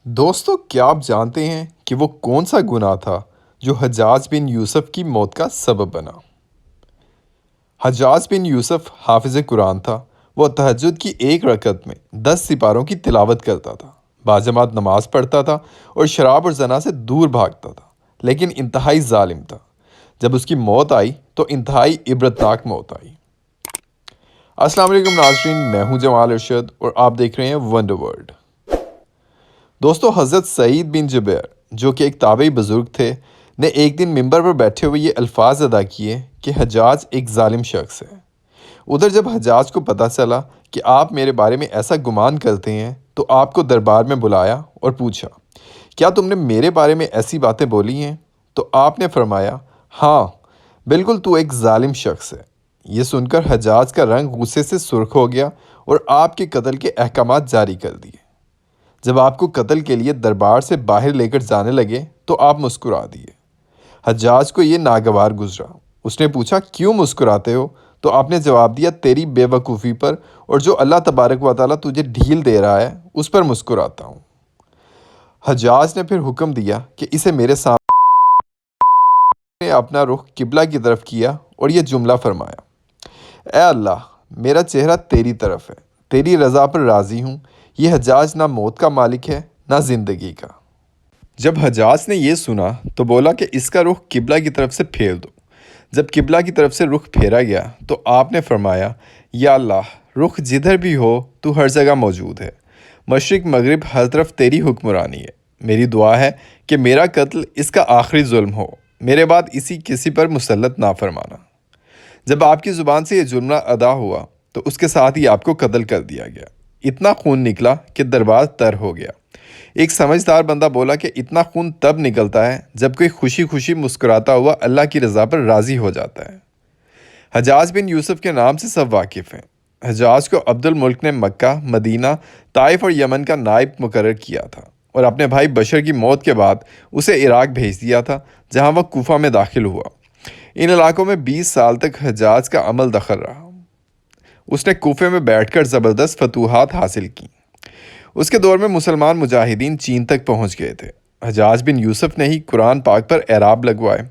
دوستو، کیا آپ جانتے ہیں کہ وہ کون سا گناہ تھا جو حجاج بن یوسف کی موت کا سبب بنا؟ حجاج بن یوسف حافظ قرآن تھا۔ وہ تہجد کی ایک رکعت میں 10 سپاروں کی تلاوت کرتا تھا، باجماعت نماز پڑھتا تھا اور شراب اور زنا سے دور بھاگتا تھا، لیکن انتہائی ظالم تھا۔ جب اس کی موت آئی تو انتہائی عبرتناک موت آئی۔ السلام علیکم ناظرین، میں ہوں جمال ارشد اور آپ دیکھ رہے ہیں ونڈر ورلڈ۔ دوستو، حضرت سعید بن جبیر جو کہ ایک تابعی بزرگ تھے نے ایک دن ممبر پر بیٹھے ہوئے یہ الفاظ ادا کیے کہ حجاج ایک ظالم شخص ہے۔ ادھر جب حجاج کو پتہ چلا کہ آپ میرے بارے میں ایسا گمان کرتے ہیں تو آپ کو دربار میں بلایا اور پوچھا، کیا تم نے میرے بارے میں ایسی باتیں بولی ہیں؟ تو آپ نے فرمایا، ہاں بالکل، تو ایک ظالم شخص ہے۔ یہ سن کر حجاج کا رنگ غصے سے سرخ ہو گیا اور آپ کے قتل کے احکامات جاری کر دیے۔ جب آپ کو قتل کے لیے دربار سے باہر لے کر جانے لگے تو آپ مسکرا دیے۔ حجاج کو یہ ناگوار گزرا۔ اس نے پوچھا، کیوں مسکراتے ہو؟ تو آپ نے جواب دیا، تیری بے وقوفی پر اور جو اللہ تبارک و تعالیٰ تجھے ڈھیل دے رہا ہے اس پر مسکراتا ہوں۔ حجاج نے پھر حکم دیا کہ اسے میرے سامنے اپنا رخ قبلہ کی طرف کیا اور یہ جملہ فرمایا، اے اللہ، میرا چہرہ تیری طرف ہے، تیری رضا پر راضی ہوں۔ یہ حجاج نہ موت کا مالک ہے نہ زندگی کا۔ جب حجاج نے یہ سنا تو بولا کہ اس کا رخ قبلہ کی طرف سے پھیر دو۔ جب قبلہ کی طرف سے رخ پھیرا گیا تو آپ نے فرمایا، یا اللہ، رخ جدھر بھی ہو تو ہر جگہ موجود ہے، مشرق مغرب ہر طرف تیری حکمرانی ہے۔ میری دعا ہے کہ میرا قتل اس کا آخری ظلم ہو، میرے بعد اسی کسی پر مسلط نہ فرمانا۔ جب آپ کی زبان سے یہ جملہ ادا ہوا تو اس کے ساتھ ہی آپ کو قتل کر دیا گیا۔ اتنا خون نکلا کہ دربار تر ہو گیا۔ ایک سمجھدار بندہ بولا کہ اتنا خون تب نکلتا ہے جب کوئی خوشی خوشی مسکراتا ہوا اللہ کی رضا پر راضی ہو جاتا ہے۔ حجاج بن یوسف کے نام سے سب واقف ہیں۔ حجاج کو عبد الملک نے مکہ، مدینہ، طائف اور یمن کا نائب مقرر کیا تھا اور اپنے بھائی بشر کی موت کے بعد اسے عراق بھیج دیا تھا، جہاں وہ کوفہ میں داخل ہوا۔ ان علاقوں میں 20 سال تک حجاج کا عمل دخل رہا۔ اس نے کوفے میں بیٹھ کر زبردست فتوحات حاصل کیں۔ اس کے دور میں مسلمان مجاہدین چین تک پہنچ گئے تھے۔ حجاج بن یوسف نے ہی قرآن پاک پر اعراب لگوائے۔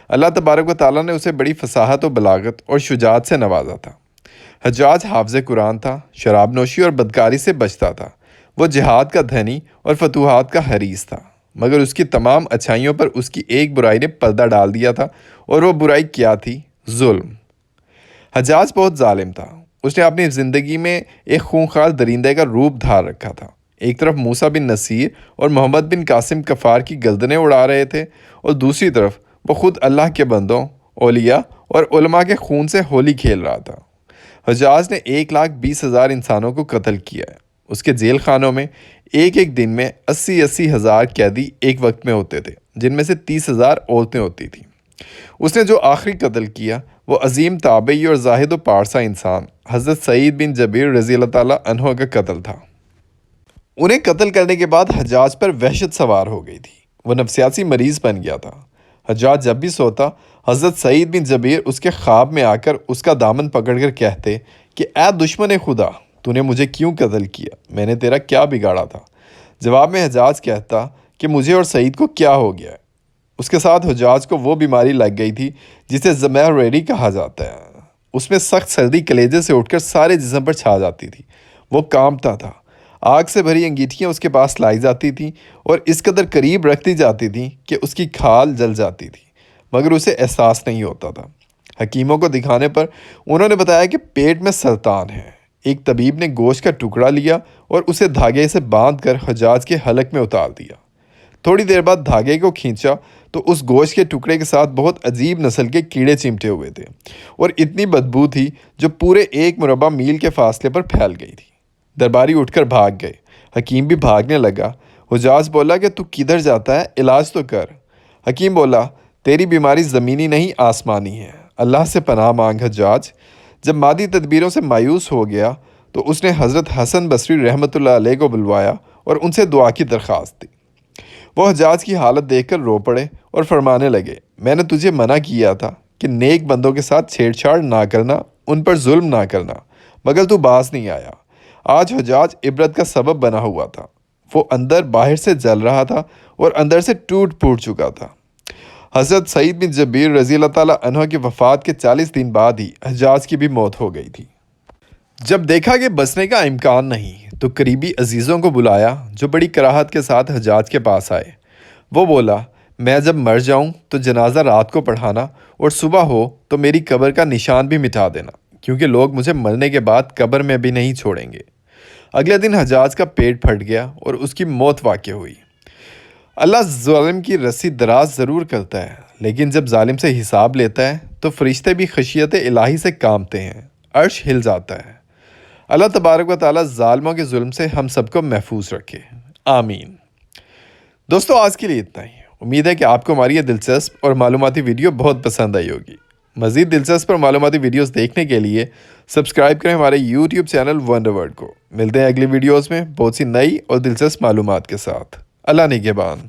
اللہ تبارک و تعالیٰ نے اسے بڑی فصاحت و بلاغت اور شجاعت سے نوازا تھا۔ حجاج حافظ قرآن تھا، شراب نوشی اور بدکاری سے بچتا تھا۔ وہ جہاد کا دھنی اور فتوحات کا حریص تھا، مگر اس کی تمام اچھائیوں پر اس کی ایک برائی نے پردہ ڈال دیا تھا، اور وہ برائی کیا تھی؟ ظلم۔ حجاج بہت ظالم تھا۔ اس نے اپنی زندگی میں ایک خونخوار درندے کا روپ دھار رکھا تھا۔ ایک طرف موسیٰ بن نصیر اور محمد بن قاسم کفار کی گردنیں اڑا رہے تھے، اور دوسری طرف وہ خود اللہ کے بندوں، اولیاء اور علماء کے خون سے ہولی کھیل رہا تھا۔ حجاج نے 1,20,000 انسانوں کو قتل کیا ہے۔ اس کے جیل خانوں میں ایک ایک دن میں 80,000 ہزار قیدی ایک وقت میں ہوتے تھے، جن میں سے 30,000 عورتیں ہوتی تھیں۔ اس نے جو آخری قتل کیا وہ عظیم تابعی اور زاہد و پارسا انسان حضرت سعید بن جبیر رضی اللہ تعالیٰ عنہ کا قتل تھا۔ انہیں قتل کرنے کے بعد حجاج پر وحشت سوار ہو گئی تھی۔ وہ نفسیاتی مریض بن گیا تھا۔ حجاج جب بھی سوتا، حضرت سعید بن جبیر اس کے خواب میں آ کر اس کا دامن پکڑ کر کہتے کہ اے دشمن خدا، تو نے مجھے کیوں قتل کیا؟ میں نے تیرا کیا بگاڑا تھا؟ جواب میں حجاج کہتا کہ مجھے اور سعید کو کیا ہو گیا ہے۔ اس کے ساتھ حجاج کو وہ بیماری لگ گئی تھی جسے زمیریری کہا جاتا ہے۔ اس میں سخت سردی کلیجے سے اٹھ کر سارے جسم پر چھا جاتی تھی۔ وہ کانپتا تھا۔ آگ سے بھری انگیٹھیاں اس کے پاس لائی جاتی تھیں اور اس قدر قریب رکھتی جاتی تھیں کہ اس کی کھال جل جاتی تھی، مگر اسے احساس نہیں ہوتا تھا۔ حکیموں کو دکھانے پر انہوں نے بتایا کہ پیٹ میں سرطان ہے۔ ایک طبیب نے گوشت کا ٹکڑا لیا اور اسے دھاگے سے باندھ کر حجاج کے حلق میں اتار دیا۔ تھوڑی دیر بعد دھاگے کو کھینچا تو اس گوشت کے ٹکڑے کے ساتھ بہت عجیب نسل کے کیڑے چمٹے ہوئے تھے، اور اتنی بدبو تھی جو پورے 1 مربع میل کے فاصلے پر پھیل گئی تھی۔ درباری اٹھ کر بھاگ گئے۔ حکیم بھی بھاگنے لگا۔ حجاج بولا کہ تو کدھر جاتا ہے؟ علاج تو کر۔ حکیم بولا، تیری بیماری زمینی نہیں آسمانی ہے، اللہ سے پناہ مانگ حجاج۔ جب مادی تدبیروں سے مایوس ہو گیا تو اس نے حضرت حسن بصری رحمۃ اللہ علیہ کو بلوایا اور ان سے دعا کی درخواست دی۔ وہ حجاج کی حالت دیکھ کر رو پڑے اور فرمانے لگے، میں نے تجھے منع کیا تھا کہ نیک بندوں کے ساتھ چھیڑ چھاڑ نہ کرنا، ان پر ظلم نہ کرنا، مگر تو باز نہیں آیا۔ آج حجاج عبرت کا سبب بنا ہوا تھا۔ وہ اندر باہر سے جل رہا تھا اور اندر سے ٹوٹ پھوٹ چکا تھا۔ حضرت سعید بن جبیر رضی اللہ تعالیٰ عنہ کی وفات کے 40 دن بعد ہی حجاج کی بھی موت ہو گئی تھی۔ جب دیکھا کہ بچنے کا امکان نہیں تو قریبی عزیزوں کو بلایا جو بڑی کراہت کے ساتھ حجاج کے پاس آئے۔ وہ بولا، میں جب مر جاؤں تو جنازہ رات کو پڑھانا اور صبح ہو تو میری قبر کا نشان بھی مٹا دینا، کیونکہ لوگ مجھے مرنے کے بعد قبر میں بھی نہیں چھوڑیں گے۔ اگلے دن حجاج کا پیٹ پھٹ گیا اور اس کی موت واقع ہوئی۔ اللہ ظالم کی رسی دراز ضرور کرتا ہے، لیکن جب ظالم سے حساب لیتا ہے تو فرشتے بھی خشیت الہی سے کانپتے ہیں، عرش ہل جاتا ہے۔ اللہ تبارک و تعالیٰ ظالموں کے ظلم سے ہم سب کو محفوظ رکھے، آمین۔ دوستو آج کے لیے اتنا ہی۔ امید ہے کہ آپ کو ہماری یہ دلچسپ اور معلوماتی ویڈیو بہت پسند آئی ہوگی۔ مزید دلچسپ اور معلوماتی ویڈیوز دیکھنے کے لیے سبسکرائب کریں ہمارے یوٹیوب چینل ونڈر ورلڈ کو۔ ملتے ہیں اگلی ویڈیوز میں بہت سی نئی اور دلچسپ معلومات کے ساتھ۔ اللہ نگہبان۔